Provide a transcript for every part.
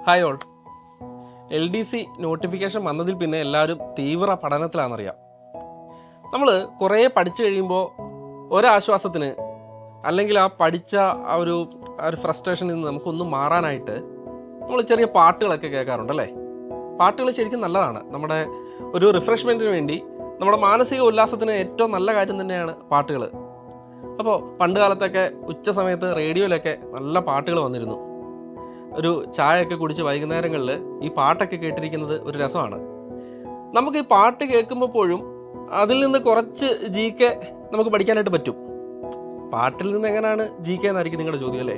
Hi all. LDC notification വന്നതിൽ പിന്നെ എല്ലാവരും തീവ്ര പഠനത്തിലാണെന്നറിയാം. നമ്മൾ കുറേ പഠിച്ചു കഴിയുമ്പോൾ ഒരാശ്വാസത്തിന് അല്ലെങ്കിൽ ആ പഠിച്ച ആ ഒരു ഫ്രസ്ട്രേഷനിൽ നിന്ന് നമുക്കൊന്നും മാറാനായിട്ട് നമ്മൾ ചെറിയ പാട്ടുകളൊക്കെ കേൾക്കാറുണ്ടല്ലേ. പാട്ടുകൾ ശരിക്കും നല്ലതാണ്. നമ്മുടെ ഒരു റിഫ്രഷ്മെൻറ്റിന് വേണ്ടി, നമ്മുടെ മാനസിക ഉല്ലാസത്തിന് ഏറ്റവും നല്ല കാര്യം തന്നെയാണ് പാട്ടുകൾ. അപ്പോൾ പണ്ട് കാലത്തൊക്കെ ഉച്ച സമയത്ത് റേഡിയോയിലൊക്കെ നല്ല പാട്ടുകൾ വന്നിരുന്നു. ഒരു ചായയൊക്കെ കുടിച്ച് വൈകുന്നേരങ്ങളിൽ ഈ പാട്ടൊക്കെ കേട്ടിരിക്കുന്നത് ഒരു രസമാണ്. നമുക്ക് ഈ പാട്ട് കേൾക്കുമ്പോഴും അതിൽ നിന്ന് കുറച്ച് GK നമുക്ക് പഠിക്കാനായിട്ട് പറ്റും. പാട്ടിൽ നിന്ന് എങ്ങനെയാണ് GK എന്നായിരിക്കും നിങ്ങളുടെ ചോദ്യം അല്ലേ.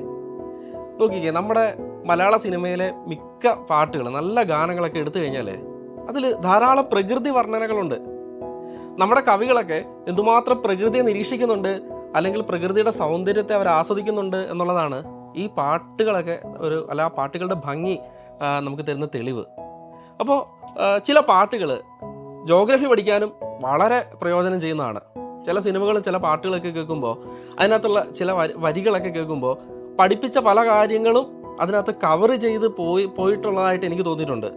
നോക്കിക്കേ, നമ്മുടെ മലയാള സിനിമയിലെ മിക്ക പാട്ടുകൾ, നല്ല ഗാനങ്ങളൊക്കെ എടുത്തു കഴിഞ്ഞാൽ അതിൽ ധാരാളം പ്രകൃതി വർണ്ണനകളുണ്ട്. നമ്മുടെ കവികളൊക്കെ എന്തുമാത്രം പ്രകൃതിയെ നിരീക്ഷിക്കുന്നുണ്ട്, അല്ലെങ്കിൽ പ്രകൃതിയുടെ സൗന്ദര്യത്തെ അവർ ആസ്വദിക്കുന്നുണ്ട് എന്നുള്ളതാണ് ഈ പാട്ടുകളൊക്കെ ആ പാട്ടുകളുടെ ഭംഗി നമുക്ക് തരുന്ന തെളിവ്. അപ്പോൾ ചില പാട്ടുകൾ ജോഗ്രഫി പഠിക്കാനും വളരെ പ്രയോജനം ചെയ്യുന്നതാണ്. ചില സിനിമകളും ചില പാട്ടുകളൊക്കെ കേൾക്കുമ്പോൾ അതിനകത്തുള്ള ചില വരികളൊക്കെ കേൾക്കുമ്പോൾ പഠിപ്പിച്ച പല കാര്യങ്ങളും അതിനകത്ത് കവർ ചെയ്ത് പോയിട്ടുള്ളതായിട്ട് എനിക്ക് തോന്നിയിട്ടുണ്ട്.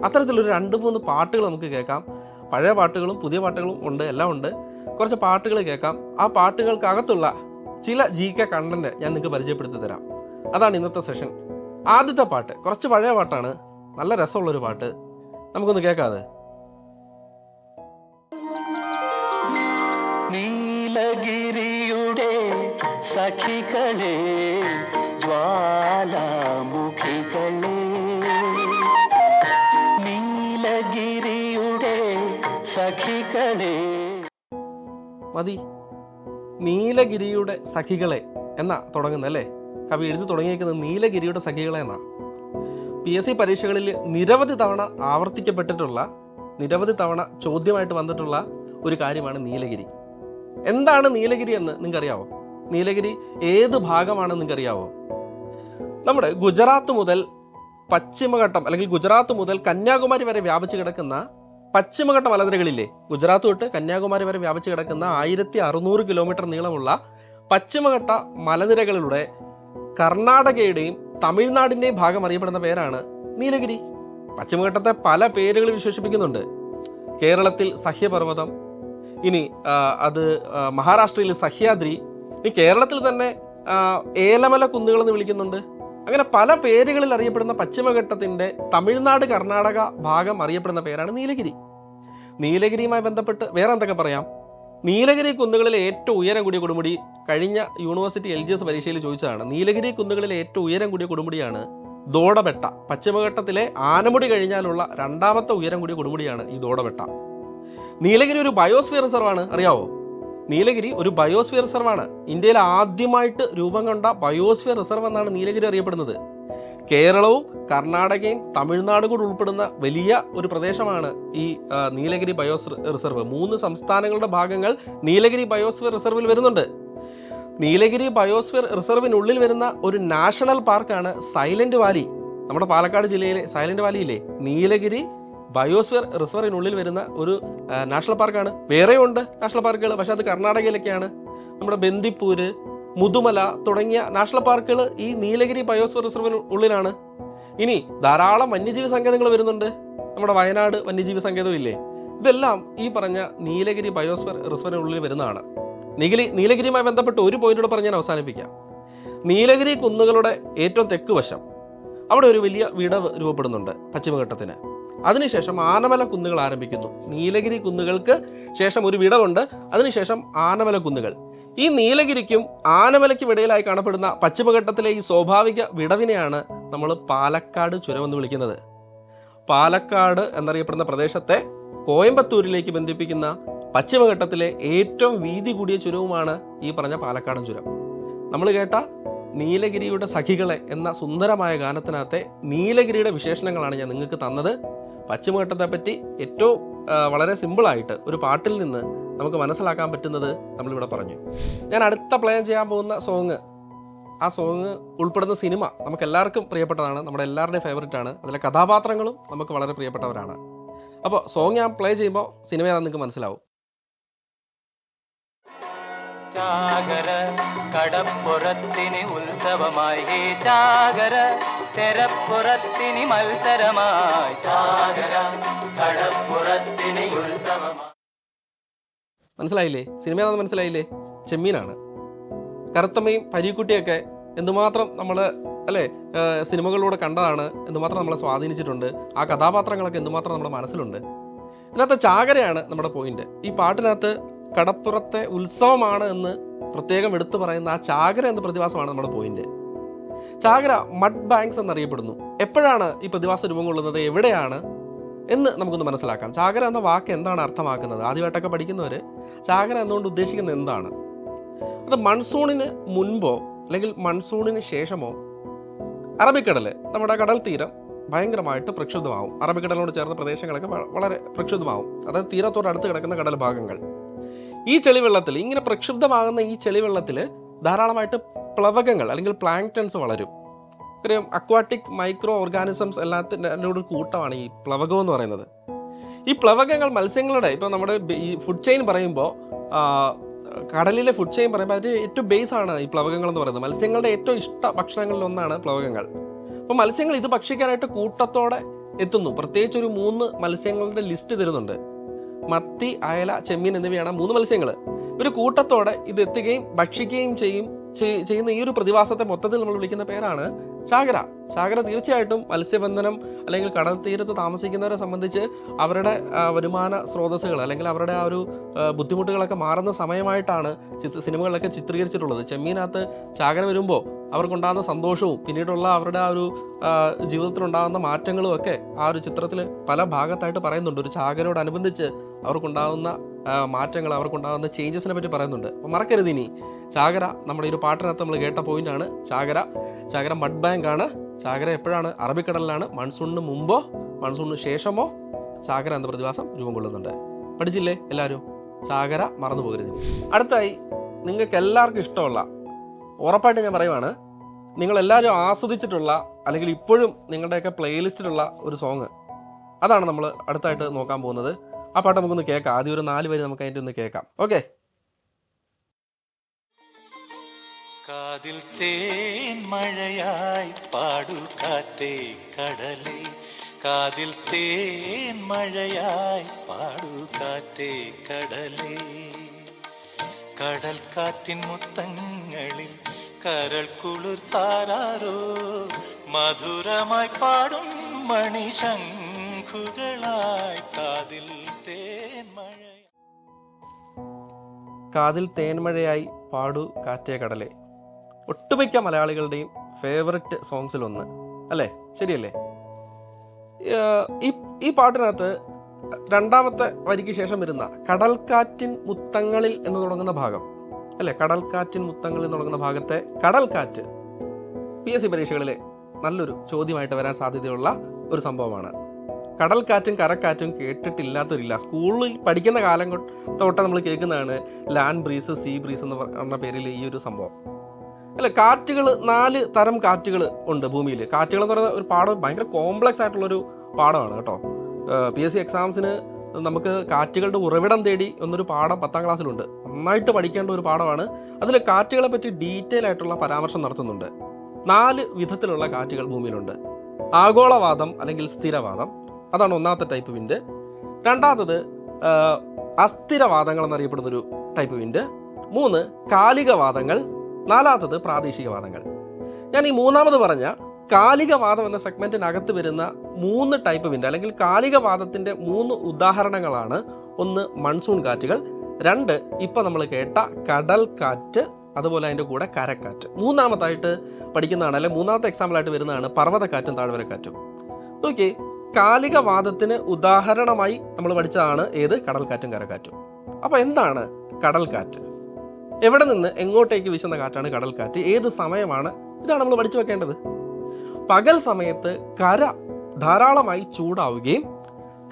അത്തരത്തിലൊരു 2-3 പാട്ടുകൾ നമുക്ക് കേൾക്കാം. പഴയ പാട്ടുകളും പുതിയ പാട്ടുകളും ഉണ്ട്, എല്ലാം ഉണ്ട്. കുറച്ച് പാട്ടുകൾ കേൾക്കാം. ആ പാട്ടുകൾക്കകത്തുള്ള ചില GK കണ്ടന്റ് ഞാൻ നിങ്ങൾക്ക് പരിചയപ്പെടുത്തി തരാം. അതാണ് ഇന്നത്തെ സെഷൻ. ആദ്യത്തെ പാട്ട് കുറച്ച് പഴയ പാട്ടാണ്, നല്ല രസമുള്ളൊരു പാട്ട്. നമുക്കൊന്ന് കേൾക്കാതെ. നീലഗിരിയുടെ സഖികളെ, ജ്വാലാമുഖികളെ, നീലഗിരിയുടെ സഖികളെ. മതി. നീലഗിരിയുടെ സഖികളെ എന്നാ തുടങ്ങുന്നല്ലേ. കവി എഴുതി തുടങ്ങിയിരിക്കുന്നത് നീലഗിരിയുടെ സഖികളെ എന്നാ. PSC പരീക്ഷകളിൽ നിരവധി തവണ ആവർത്തിക്കപ്പെട്ടിട്ടുള്ള, നിരവധി തവണ ചോദ്യമായിട്ട് വന്നിട്ടുള്ള ഒരു കാര്യമാണ് നീലഗിരി. എന്താണ് നീലഗിരി എന്ന് നിങ്ങൾക്കറിയാവോ? നീലഗിരി ഏത് ഭാഗമാണെന്ന് നിങ്ങൾക്കറിയാവോ? നമ്മുടെ ഗുജറാത്ത് മുതൽ പശ്ചിമഘട്ടം, അല്ലെങ്കിൽ ഗുജറാത്ത് മുതൽ കന്യാകുമാരി വരെ വ്യാപിച്ചു കിടക്കുന്ന പശ്ചിമഘട്ട മലനിരകളില്ലേ, ഗുജറാത്ത് തൊട്ട് കന്യാകുമാരി വരെ വ്യാപിച്ചു കിടക്കുന്ന 1600 കിലോമീറ്റർ നീളമുള്ള പശ്ചിമഘട്ട മലനിരകളിലൂടെ കർണാടകയുടെയും തമിഴ്നാടിൻ്റെയും ഭാഗം അറിയപ്പെടുന്ന പേരാണ് നീലഗിരി. പശ്ചിമഘട്ടത്തെ പല പേരുകൾ വിശേഷിപ്പിക്കുന്നുണ്ട്. കേരളത്തിൽ സഹ്യപർവ്വതം, ഇനി അത് മഹാരാഷ്ട്രയിൽ സഹ്യാദ്രി, ഇനി കേരളത്തിൽ തന്നെ ഏലമല കുന്നുകളെന്ന് വിളിക്കുന്നുണ്ട്. അങ്ങനെ പല പേരുകളിൽ അറിയപ്പെടുന്ന പശ്ചിമഘട്ടത്തിൻ്റെ തമിഴ്നാട് കർണാടക ഭാഗം അറിയപ്പെടുന്ന പേരാണ് നീലഗിരി. നീലഗിരിയുമായി ബന്ധപ്പെട്ട് വേറെ എന്തൊക്കെ പറയാം? നീലഗിരി കുന്നുകളിലെ ഏറ്റവും ഉയരം കൂടിയ കൊടുമുടി കഴിഞ്ഞ യൂണിവേഴ്സിറ്റി LGS പരീക്ഷയിൽ ചോദിച്ചതാണ്. നീലഗിരി കുന്നുകളിലെ ഏറ്റവും ഉയരം കൂടിയ കൊടുമുടിയാണ് ദോഡബെട്ട. പശ്ചിമഘട്ടത്തിലെ ആനമുടി കഴിഞ്ഞാലുള്ള 2ാമത്തെ ഉയരം കൂടിയ കൊടുമുടിയാണ് ഈ ദോഡബെട്ട. നീലഗിരി ഒരു ബയോസ്ഫിയർ റിസർവാണ്, അറിയാവോ? നീലഗിരി ഒരു ബയോസ്ഫിയർ റിസർവാണ്. ഇന്ത്യയിൽ ആദ്യമായിട്ട് രൂപം കൊണ്ട ബയോസ്ഫിയർ റിസർവ് എന്നാണ് നീലഗിരി അറിയപ്പെടുന്നത്. കേരളവും കർണാടകയും തമിഴ്നാടും കൂടി ഉൾപ്പെടുന്ന വലിയ ഒരു പ്രദേശമാണ് ഈ നീലഗിരി ബയോസ്ഫിയർ റിസർവ്. 3 സംസ്ഥാനങ്ങളുടെ ഭാഗങ്ങൾ നീലഗിരി ബയോസ്ഫിയർ റിസർവിൽ വരുന്നുണ്ട്. നീലഗിരി ബയോസ്ഫിയർ റിസർവിനുള്ളിൽ വരുന്ന ഒരു നാഷണൽ പാർക്കാണ് സൈലന്റ് വാലി. നമ്മുടെ പാലക്കാട് ജില്ലയിലെ സൈലന്റ് വാലിയിലെ നീലഗിരി ബയോസ്ഫിയർ റിസർവിനുള്ളിൽ വരുന്ന ഒരു നാഷണൽ പാർക്കാണ്. വേറെയുണ്ട് നാഷണൽ പാർക്കുകൾ, പക്ഷെ അത് കർണാടകയിലൊക്കെയാണ്. നമ്മുടെ ബന്ദിപ്പൂര്, മുതുമല തുടങ്ങിയ നാഷണൽ പാർക്കുകൾ ഈ നീലഗിരി ബയോസ്ഫിയർ റിസർവിന് ഉള്ളിലാണ്. ഇനി ധാരാളം വന്യജീവി സങ്കേതങ്ങൾ വരുന്നുണ്ട്. നമ്മുടെ വയനാട് വന്യജീവി സങ്കേതം ഇല്ലേ, ഇതെല്ലാം ഈ പറഞ്ഞ നീലഗിരി ബയോസ്ഫിയർ റിസർവിനുള്ളിൽ വരുന്നതാണ്. നീലഗിരിയുമായി ബന്ധപ്പെട്ട് ഒരു പോയിന്റോടെ പറഞ്ഞ് ഞാൻ അവസാനിപ്പിക്കാം. നീലഗിരി കുന്നുകളുടെ ഏറ്റവും തെക്ക് വശം അവിടെ ഒരു വലിയ വിടവ് രൂപപ്പെടുന്നുണ്ട് പശ്ചിമഘട്ടത്തിന്. അതിനുശേഷം ആനമല കുന്നുകൾ ആരംഭിക്കുന്നു. നീലഗിരി കുന്നുകൾക്ക് ശേഷം ഒരു വിടവുണ്ട്, അതിനുശേഷം ആനമല കുന്നുകൾ. ഈ നീലഗിരിക്കും ആനമലയ്ക്കും ഇടയിലായി കാണപ്പെടുന്ന പശ്ചിമഘട്ടത്തിലെ ഈ സ്വാഭാവിക വിടവിനെയാണ് നമ്മൾ പാലക്കാട് ചുരം എന്ന് വിളിക്കുന്നത്. പാലക്കാട് എന്നറിയപ്പെടുന്ന പ്രദേശത്തെ കോയമ്പത്തൂരിലേക്ക് ബന്ധിപ്പിക്കുന്ന പശ്ചിമഘട്ടത്തിലെ ഏറ്റവും വീതി കൂടിയ ചുരവുമാണ് ഈ പറഞ്ഞ പാലക്കാടൻ ചുരം. നമ്മൾ കേട്ട നീലഗിരിയുടെ സഖികളെ എന്ന സുന്ദരമായ ഗാനത്തിനകത്തെ നീലഗിരിയുടെ വിശേഷണങ്ങളാണ് ഞാൻ നിങ്ങൾക്ക് തന്നത്. പശ്ചിമഘട്ടത്തെ പറ്റി ഏറ്റവും വളരെ സിമ്പിളായിട്ട് ഒരു പാട്ടിൽ നിന്ന് നമുക്ക് മനസ്സിലാക്കാൻ പറ്റുന്നത് നമ്മളിവിടെ പറഞ്ഞു. ഞാൻ അടുത്ത പ്ലേ ചെയ്യാൻ പോകുന്ന ആ സോങ് ഉൾപ്പെടുന്ന സിനിമ നമുക്ക് എല്ലാവർക്കും പ്രിയപ്പെട്ടതാണ്, നമ്മുടെ എല്ലാവരുടെയും ഫേവറേറ്റ് ആണ്. അതിലെ കഥാപാത്രങ്ങളും നമുക്ക് വളരെ പ്രിയപ്പെട്ടവരാണ്. അപ്പോൾ സോങ് ഞാൻ പ്ലേ ചെയ്യുമ്പോൾ സിനിമ ഏതാണെന്ന് നിങ്ങൾക്ക് മനസ്സിലാവും. ചാകര കടപ്പുറത്തിന് ഉത്സവമായി ചാകര തെരപ്പുറത്തിനി മത്സരമായി ചാകര കടപ്പുറത്തിനി ഉത്സവമായി. മനസ്സിലായില്ലേ? സിനിമ ഏതാണെന്ന് മനസ്സിലായില്ലേ? ചെമ്മീനാണ്. കറുത്തമ്മയും പരീക്കുട്ടിയൊക്കെ എന്തുമാത്രം നമ്മൾ അല്ലേ സിനിമകളിലൂടെ കണ്ടതാണ്, എന്തുമാത്രം നമ്മളെ സ്വാധീനിച്ചിട്ടുണ്ട്, ആ കഥാപാത്രങ്ങളൊക്കെ എന്തുമാത്രം നമ്മുടെ മനസ്സിലുണ്ട്. ഇതിനകത്ത് ചാകരയാണ് നമ്മുടെ പോയിന്റ്. ഈ പാട്ടിനകത്ത് കടപ്പുറത്തെ ഉത്സവമാണ് എന്ന് പ്രത്യേകം എടുത്തു പറയുന്ന ആ ചാകര എന്ന പ്രതിഭാസമാണ് നമ്മുടെ പോയിന്റ്. ചാകര മഡ് ബാങ്ക്സ് എന്നറിയപ്പെടുന്നു. എപ്പോഴാണ് ഈ പ്രതിഭാസം രൂപം കൊള്ളുന്നത്, എവിടെയാണ് എന്ന് നമുക്കൊന്ന് മനസ്സിലാക്കാം. ചാകര എന്ന വാക്ക് എന്താണ് അർത്ഥമാക്കുന്നത്? ആദ്യമായിട്ടൊക്കെ പഠിക്കുന്നവർ ചാകര എന്നുകൊണ്ട് ഉദ്ദേശിക്കുന്നത് എന്താണ്? അത് മൺസൂണിന് മുൻപോ അല്ലെങ്കിൽ മൺസൂണിന് ശേഷമോ അറബിക്കടൽ, നമ്മുടെ കടൽ തീരം ഭയങ്കരമായിട്ട് പ്രക്ഷുബ്ധമാവും. അറബിക്കടലിനോട് ചേർന്ന പ്രദേശങ്ങളൊക്കെ വളരെ പ്രക്ഷുബ്ധമാവും. അതായത് തീരത്തോട് അടുത്ത് കിടക്കുന്ന കടൽ ഭാഗങ്ങൾ. ഈ ചെളിവെള്ളത്തിൽ, ഇങ്ങനെ പ്രക്ഷുബ്ധമാകുന്ന ഈ ചെളിവെള്ളത്തിൽ ധാരാളമായിട്ട് പ്ലവകങ്ങൾ അല്ലെങ്കിൽ പ്ലാങ്ക്ടൺസ് വളരും. ഒരു അക്വാട്ടിക് മൈക്രോ ഓർഗാനിസംസ് എല്ലാത്തിൻ്റെ ഒരു കൂട്ടമാണ് ഈ പ്ലവകം എന്ന് പറയുന്നത്. ഈ പ്ലവകങ്ങൾ മത്സ്യങ്ങളുടെ, ഇപ്പോൾ നമ്മുടെ ഈ ഫുഡ് ചെയിൻ പറയുമ്പോൾ, കടലിലെ ഫുഡ് ചെയിൻ പറയുമ്പോൾ അതിൻ്റെ ഏറ്റവും ബേസാണ് ഈ പ്ലവകങ്ങൾ എന്ന് പറയുന്നത്. മത്സ്യങ്ങളുടെ ഏറ്റവും ഇഷ്ട ഭക്ഷണങ്ങളിലൊന്നാണ് പ്ലവകങ്ങൾ. അപ്പോൾ മത്സ്യങ്ങൾ ഇത് ഭക്ഷിക്കാനായിട്ട് കൂട്ടത്തോടെ എത്തുന്നു. പ്രത്യേകിച്ച് ഒരു 3 മത്സ്യങ്ങളുടെ ലിസ്റ്റ് തരുന്നുണ്ട്. മത്തി, അയല, ചെമ്മീൻ എന്നിവയാണ് 3 മത്സ്യങ്ങൾ. ഒരു കൂട്ടത്തോടെ ഇത് എത്തുകയും ഭക്ഷിക്കുകയും ചെയ്യുന്ന ഈ ഒരു പ്രതിഭാസത്തെ മൊത്തത്തിൽ നമ്മൾ വിളിക്കുന്ന പേരാണ് ചാകര. ചാകര തീർച്ചയായിട്ടും മത്സ്യബന്ധനം അല്ലെങ്കിൽ കടൽ തീരത്ത് താമസിക്കുന്നവരെ സംബന്ധിച്ച് അവരുടെ വരുമാന സ്രോതസ്സുകൾ അല്ലെങ്കിൽ അവരുടെ ആ ഒരു ബുദ്ധിമുട്ടുകളൊക്കെ മാറുന്ന സമയമായിട്ടാണ് സിനിമകളിലൊക്കെ ചിത്രീകരിച്ചിട്ടുള്ളത്. ചെമ്മീനകത്ത് ചാകര വരുമ്പോൾ അവർക്കുണ്ടാകുന്ന സന്തോഷവും പിന്നീടുള്ള അവരുടെ ആ ഒരു ജീവിതത്തിലുണ്ടാകുന്ന മാറ്റങ്ങളും ഒക്കെ ആ ഒരു ചിത്രത്തിൽ പല ഭാഗത്തായിട്ട് പറയുന്നുണ്ട്. ഒരു ചാകരയോടനുബന്ധിച്ച് അവർക്കുണ്ടാകുന്ന മാറ്റങ്ങൾ, അവർക്കുണ്ടാകുന്ന ചേഞ്ചസിനെ പറ്റി പറയുന്നുണ്ട്. അപ്പോൾ മറക്കരുത് ഇനി ചാകര നമ്മുടെ ഈ ഒരു പാട്ടിനകത്ത് നമ്മൾ കേട്ട പോയിന്റാണ് ചാകര. ചാകര മഡ് ബാങ്ക് ആണ്. ചാകര എപ്പോഴാണ്? അറബിക്കടലിലാണ്. മൺസൂണിന് മുമ്പോ മൺസൂണിന് ശേഷമോ ചാകര എന്ന പ്രതിഭാസം രൂപം കൊള്ളുന്നുണ്ട്. പഠിച്ചില്ലേ എല്ലാവരും? ചാകര മറന്നു പോകരുത്. അടുത്തായി നിങ്ങൾക്ക് എല്ലാവർക്കും ഇഷ്ടമുള്ള, ഉറപ്പായിട്ട് ഞാൻ പറയുവാണ്, നിങ്ങളെല്ലാവരും ആസ്വദിച്ചിട്ടുള്ള അല്ലെങ്കിൽ ഇപ്പോഴും നിങ്ങളുടെയൊക്കെ പ്ലേലിസ്റ്റിലുള്ള ഒരു സോങ്, അതാണ് നമ്മൾ അടുത്തായിട്ട് നോക്കാൻ പോകുന്നത്. ആ പാട്ട് നമുക്കൊന്ന് കേൾക്കാം. ആദ്യം ഒരു 4 വരി നമുക്ക് അതിൻ്റെ ഒന്ന് കേൾക്കാം. ഓക്കെ. കാതിൽ തേൻ മഴയായി പാടു കാറ്റേ കടലേ, കാതിൽ തേൻ മഴയായി പാടു കാറ്റേ കടലേ, കടൽ കാറ്റിൻ മുത്തങ്ങളിൽ കരൾ കുളിർത്താരോ, മധുരമായി പാടും മണിശംഖുകളായി കാതിൽ തേൻ മഴ. കാതിൽ തേൻമഴയായി പാടു കാറ്റേ കടലേ, ഒട്ടുമിക്ക മലയാളികളുടെയും ഫേവററ്റ് സോങ്സിലൊന്ന് അല്ലേ? ശരിയല്ലേ? ഈ പാട്ടിനകത്ത് രണ്ടാമത്തെ വരിക്ക് ശേഷം വരുന്ന കടൽക്കാറ്റിൻ മുത്തങ്ങളിൽ എന്ന് തുടങ്ങുന്ന ഭാഗം അല്ലേ? കടൽക്കാറ്റിൻ മുത്തങ്ങളിൽ എന്ന് തുടങ്ങുന്ന ഭാഗത്തെ കടൽക്കാറ്റ് PSC പരീക്ഷകളിലെ നല്ലൊരു ചോദ്യമായിട്ട് വരാൻ സാധ്യതയുള്ള ഒരു സംഭവമാണ്. കടൽക്കാറ്റും കരക്കാറ്റും കേട്ടിട്ടില്ലാത്തവരില്ല. സ്കൂളിൽ പഠിക്കുന്ന കാലം തൊട്ട് നമ്മൾ കേൾക്കുന്നതാണ് ലാൻഡ് ബ്രീസ്, സീ ബ്രീസ് എന്ന് പറഞ്ഞ പേരിൽ ഈ ഒരു സംഭവം അല്ല. കാറ്റുകൾ, 4 തരം കാറ്റുകൾ ഉണ്ട് ഭൂമിയിൽ. കാറ്റുകൾ എന്ന് പറയുന്ന ഒരു പാഠം ഭയങ്കര കോംപ്ലക്സ് ആയിട്ടുള്ളൊരു പാഠമാണ് കേട്ടോ. PSC എക്സാംസിന് നമുക്ക് കാറ്റുകളുടെ ഉറവിടം തേടി എന്നൊരു പാഠം 10ാം ക്ലാസ്സിലുണ്ട്. നന്നായിട്ട് പഠിക്കേണ്ട ഒരു പാഠമാണ്. അതിൽ കാറ്റുകളെ പറ്റി ഡീറ്റെയിൽ ആയിട്ടുള്ള പരാമർശം നടത്തുന്നുണ്ട്. 4 വിധത്തിലുള്ള കാറ്റുകൾ ഭൂമിയിലുണ്ട്. ആഗോളവാദം അല്ലെങ്കിൽ സ്ഥിരവാദം, അതാണ് ഒന്നാമത്തെ ടൈപ്പ് വിൻഡ്. രണ്ടാമത്തത് അസ്ഥിരവാദങ്ങൾ എന്നറിയപ്പെടുന്നൊരു ടൈപ്പ് വിൻഡ്. 3 കാലികവാദങ്ങൾ. 4ാമത്തത് പ്രാദേശികവാദങ്ങൾ. ഞാൻ ഈ 3ാമത് പറഞ്ഞ കാലികവാദം എന്ന സെഗ്മെന്റിനകത്ത് വരുന്ന 3 ടൈപ്പ് വിൻഡ് അല്ലെങ്കിൽ കാലികവാദത്തിൻ്റെ 3 ഉദാഹരണങ്ങളാണ്. 1 മൺസൂൺ കാറ്റുകൾ, 2 ഇപ്പം നമ്മൾ കേട്ട കടൽ കാറ്റ്, അതുപോലെ അതിൻ്റെ കൂടെ കരക്കാറ്റ്. 3ാമത്തായിട്ട് പഠിക്കുന്നതാണ് അല്ലെങ്കിൽ 3ാമത്തെ എക്സാമ്പിളായിട്ട് വരുന്നതാണ് പർവ്വതക്കാറ്റും താഴ്വരക്കാറ്റും. നോക്കി, കാലികവാദത്തിന് ഉദാഹരണമായി നമ്മൾ പഠിച്ചതാണ് ഏത്? കടൽക്കാറ്റും കരക്കാറ്റും. അപ്പോൾ എന്താണ് കടൽക്കാറ്റ്? എവിടെ നിന്ന് എങ്ങോട്ടേക്ക് വീശുന്ന കാറ്റാണ് കടൽക്കാറ്റ്? ഏത് സമയമാണ്? ഇതാണ് നമ്മൾ പഠിച്ചു വെക്കേണ്ടത്. പകൽ സമയത്ത് കര ധാരാളമായി ചൂടാവുകയും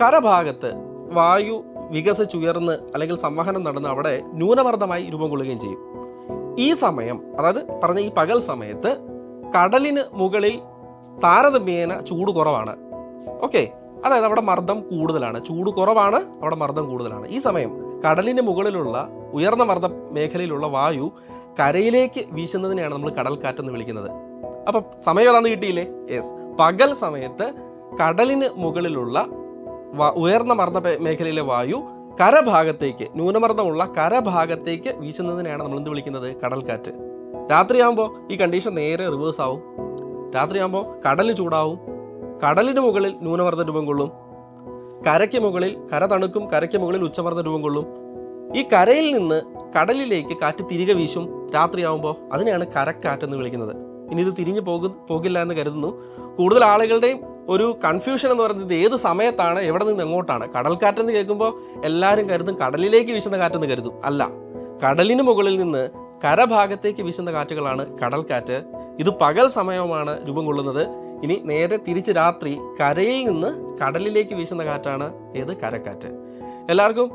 കരഭാഗത്ത് വായു വികസിച്ചുയർന്ന് അല്ലെങ്കിൽ സംവഹനം നടന്ന് അവിടെ ന്യൂനമർദ്ദമായി രൂപം കൊള്ളുകയും ചെയ്യും. ഈ സമയം, അതായത് പറഞ്ഞ ഈ പകൽ സമയത്ത് കടലിന് മുകളിൽ താരതമ്യേന ചൂട് കുറവാണ്. ഓക്കെ, അതായത് അവിടെ മർദ്ദം കൂടുതലാണ്. ചൂട് കുറവാണ്, അവിടെ മർദ്ദം കൂടുതലാണ്. ഈ സമയം കടലിന് മുകളിലുള്ള ഉയർന്ന മർദ്ദ മേഖലയിലുള്ള വായു കരയിലേക്ക് വീശുന്നതിനെയാണ് നമ്മൾ കടൽക്കാറ്റെന്ന് വിളിക്കുന്നത്. അപ്പം സമയം ഏതാണെന്ന് കിട്ടിയില്ലേ? യെസ്, പകൽ സമയത്ത് കടലിന് മുകളിലുള്ള ഉയർന്ന മർദ്ദ മേഖലയിലെ വായു കരഭാഗത്തേക്ക്, ന്യൂനമർദ്ദമുള്ള കരഭാഗത്തേക്ക് വീശുന്നതിനെയാണ് നമ്മൾ എന്ത് വിളിക്കുന്നത്? കടൽക്കാറ്റ്. രാത്രിയാകുമ്പോൾ ഈ കണ്ടീഷൻ നേരെ റിവേഴ്സ് ആവും. രാത്രിയാകുമ്പോൾ കടൽ ചൂടാവും, കടലിന് മുകളിൽ ന്യൂനമർദ്ദം രൂപം കൊള്ളും, കരയ്ക്ക് മുകളിൽ കര തണുക്കും, കരയ്ക്ക് മുകളിൽ ഉച്ചമർദ്ദം രൂപം കൊള്ളും. ഈ കരയിൽ നിന്ന് കടലിലേക്ക് കാറ്റ് തിരികെ വീശും രാത്രിയാവുമ്പോൾ. അതിനെയാണ് കരക്കാറ്റെന്ന് വിളിക്കുന്നത്. ഇനി ഇത് തിരിഞ്ഞു പോകില്ല എന്ന് കരുതുന്നു. കൂടുതൽ ആളുകളുടെയും ഒരു കൺഫ്യൂഷൻ എന്ന് പറയുന്നത് ഏത് സമയത്താണ്, എവിടെ നിന്ന് എങ്ങോട്ടാണ്. കടൽക്കാറ്റെന്ന് കേൾക്കുമ്പോൾ എല്ലാവരും കരുതും കടലിലേക്ക് വീശുന്ന കാറ്റെന്ന് കരുതും. അല്ല, കടലിന് മുകളിൽ നിന്ന് കരഭാഗത്തേക്ക് വീശുന്ന കാറ്റുകളാണ് കടൽക്കാറ്റ്. ഇത് പകൽ സമയമാണ് രൂപം കൊള്ളുന്നത്. ഇനി നേരെ തിരിച്ച് രാത്രി കരയിൽ നിന്ന് കടലിലേക്ക് വീശുന്ന കാറ്റാണ് ഏത്? കരക്കാറ്റ്. എല്ലാവർക്കും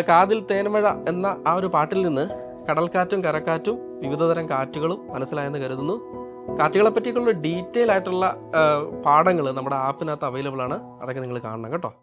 കാതിൽ തേൻമഴ എന്ന ആ ഒരു പാട്ടിൽ നിന്ന് കടൽക്കാറ്റും കരക്കാറ്റും വിവിധതരം കാറ്റുകളും മനസ്സിലായെന്ന് കരുതുന്നു. കാറ്റുകളെ പറ്റിയുള്ള ഡീറ്റെയിൽ ആയിട്ടുള്ള പാഠങ്ങൾ നമ്മുടെ ആപ്പിനകത്ത് അവൈലബിൾ ആണ്. അതൊക്കെ നിങ്ങൾ കാണണം കേട്ടോ.